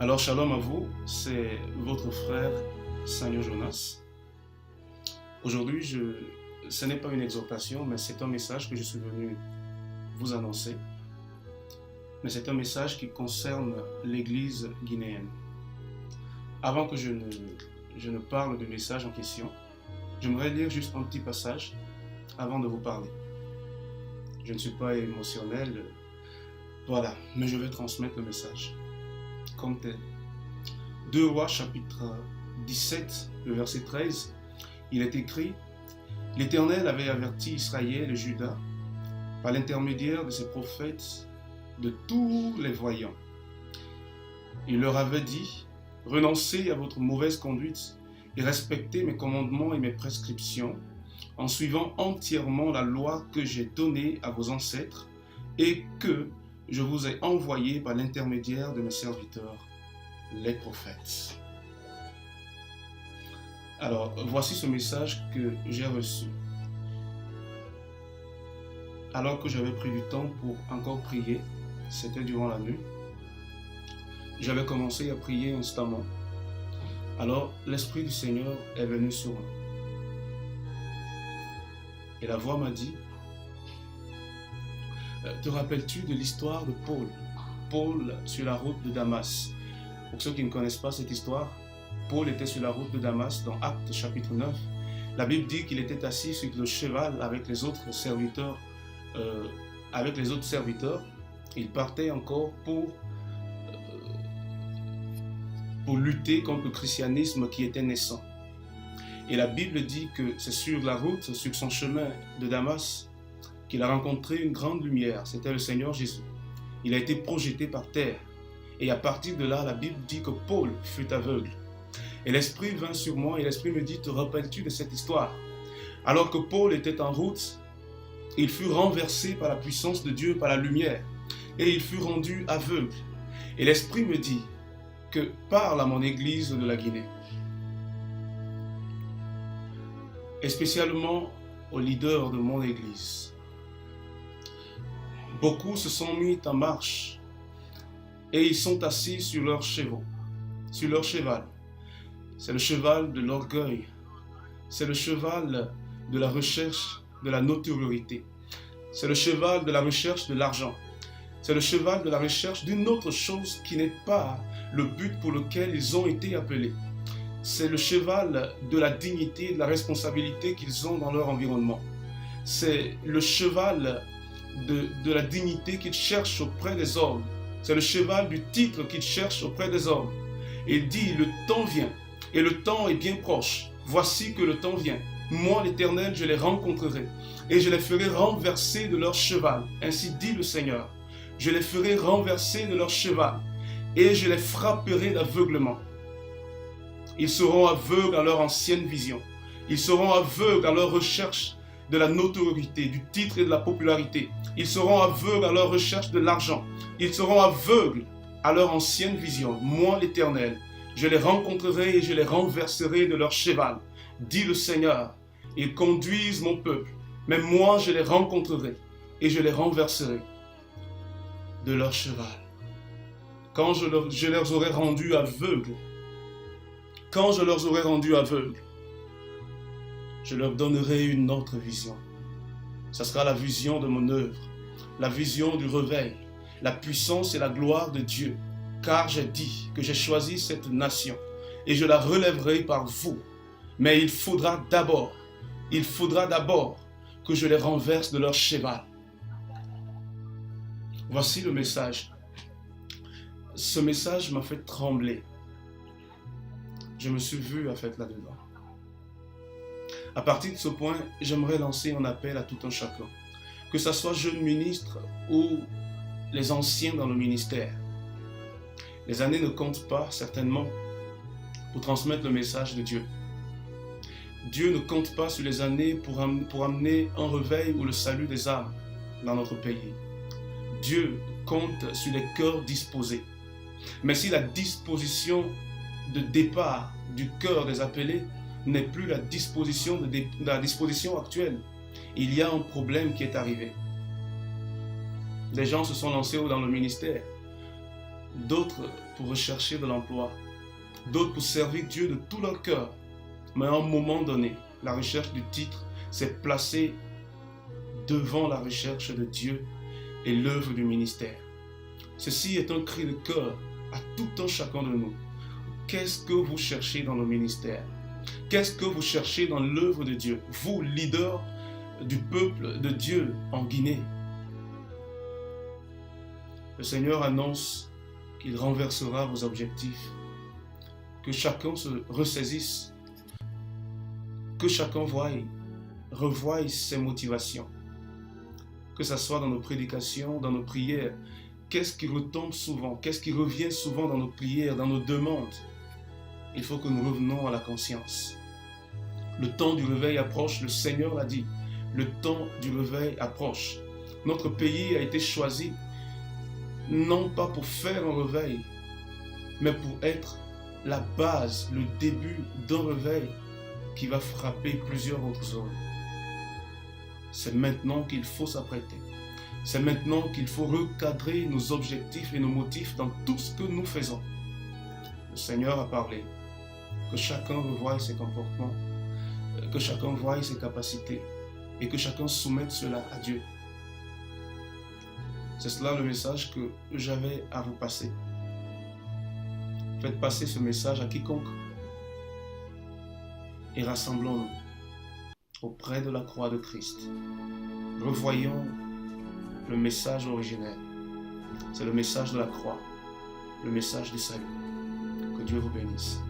Alors, shalom à vous, c'est votre frère Sanyo Jonas. Aujourd'hui, ce n'est pas une exhortation, mais c'est un message que je suis venu vous annoncer. Mais c'est un message qui concerne l'Église guinéenne. Avant que je ne parle du message en question, j'aimerais lire juste un petit passage avant de vous parler. Je ne suis pas émotionnel, voilà, mais je vais transmettre le message comme tel. 2 Rois chapitre 17, le verset 13, il est écrit: l'Éternel avait averti Israël et Juda par l'intermédiaire de ses prophètes de tous les voyants. Il leur avait dit: renoncez à votre mauvaise conduite et respectez mes commandements et mes prescriptions en suivant entièrement la loi que j'ai donnée à vos ancêtres et que je vous ai envoyée par l'intermédiaire de mes serviteurs, les prophètes. Alors, voici ce message que j'ai reçu. Alors que j'avais pris du temps pour encore prier, c'était durant la nuit, j'avais commencé à prier instamment. Alors, l'Esprit du Seigneur est venu sur moi. Et la voix m'a dit: te rappelles-tu de l'histoire de Paul? Paul sur la route de Damas. Pour ceux qui ne connaissent pas cette histoire, Paul était sur la route de Damas dans Actes chapitre 9. La Bible dit qu'il était assis sur le cheval avec les autres serviteurs. Il partait encore pour lutter contre le christianisme qui était naissant. Et la Bible dit que c'est sur la route, sur son chemin de Damas, qu'il a rencontré une grande lumière. C'était le Seigneur Jésus. Il a été projeté par terre. Et à partir de là, la Bible dit que Paul fut aveugle. Et l'Esprit vint sur moi et l'Esprit me dit: te rappelles-tu de cette histoire? Alors que Paul était en route, il fut renversé par la puissance de Dieu, par la lumière. Et il fut rendu aveugle. Et l'Esprit me dit que parle à mon église de la Guinée. Et spécialement aux leaders de mon église. Beaucoup se sont mis en marche et ils sont assis sur leurs chevaux, sur leur cheval. C'est le cheval de l'orgueil, c'est le cheval de la recherche de la notoriété, c'est le cheval de la recherche de l'argent, c'est le cheval de la recherche d'une autre chose qui n'est pas le but pour lequel ils ont été appelés. C'est le cheval de la dignité et de la responsabilité qu'ils ont dans leur environnement. C'est le cheval de la dignité qu'ils cherchent auprès des hommes. C'est le cheval du titre qu'ils cherchent auprès des hommes. Et il dit: le temps vient, et le temps est bien proche. Voici que le temps vient. Moi, l'Éternel, je les rencontrerai, et je les ferai renverser de leur cheval. Ainsi dit le Seigneur. Je les ferai renverser de leur cheval, et je les frapperai d'aveuglement. Ils seront aveugles à leur ancienne vision. Ils seront aveugles à leur recherche de la notoriété, du titre et de la popularité. Ils seront aveugles à leur recherche de l'argent. Ils seront aveugles à leur ancienne vision. Moi, l'Éternel, je les rencontrerai et je les renverserai de leur cheval. Dit le Seigneur: ils conduisent mon peuple, mais moi, je les rencontrerai et je les renverserai de leur cheval. Quand je leur aurai rendus aveugles, quand je leur aurai rendus aveugles, je leur donnerai une autre vision. Ce sera la vision de mon œuvre, la vision du réveil, la puissance et la gloire de Dieu. Car j'ai dit que j'ai choisi cette nation et je la relèverai par vous. Mais il faudra d'abord que je les renverse de leur cheval. Voici le message. Ce message m'a fait trembler. Je me suis vu là-dedans. À partir de ce point, j'aimerais lancer un appel à tout un chacun, que ce soit jeune ministre ou les anciens dans le ministère. Les années ne comptent pas, certainement, pour transmettre le message de Dieu. Dieu ne compte pas sur les années pour amener un réveil ou le salut des âmes dans notre pays. Dieu compte sur les cœurs disposés. Mais si la disposition de départ du cœur des appelés n'est plus la disposition actuelle, il y a un problème qui est arrivé. Des gens se sont lancés dans le ministère. d'autres pour rechercher de l'emploi, d'autres pour servir Dieu de tout leur cœur. Mais à un moment donné, la recherche du titre s'est placée devant la recherche de Dieu et l'œuvre du ministère. Ceci est un cri de cœur à tout un chacun de nous. Qu'est-ce que vous cherchez dans le ministère? Qu'est-ce que vous cherchez dans l'œuvre de Dieu? Vous, leader du peuple de Dieu en Guinée. Le Seigneur annonce qu'il renversera vos objectifs. Que chacun se ressaisisse. Que chacun revoie ses motivations. Que ce soit dans nos prédications, dans nos prières. Qu'est-ce qui retombe souvent? Qu'est-ce qui revient souvent dans nos prières, dans nos demandes? Il faut que nous revenons à la conscience. Le temps du réveil approche, le Seigneur l'a dit. Le temps du réveil approche. Notre pays a été choisi non pas pour faire un réveil, mais pour être la base, le début d'un réveil qui va frapper plusieurs autres zones. C'est maintenant qu'il faut s'apprêter. C'est maintenant qu'il faut recadrer nos objectifs et nos motifs dans tout ce que nous faisons. Le Seigneur a parlé. Que chacun revoie ses comportements, que chacun voie ses capacités et que chacun soumette cela à Dieu. C'est cela le message que j'avais à vous passer. Faites passer ce message à quiconque et rassemblons-nous auprès de la croix de Christ. Revoyons le message originel. C'est le message de la croix, le message du salut. Que Dieu vous bénisse.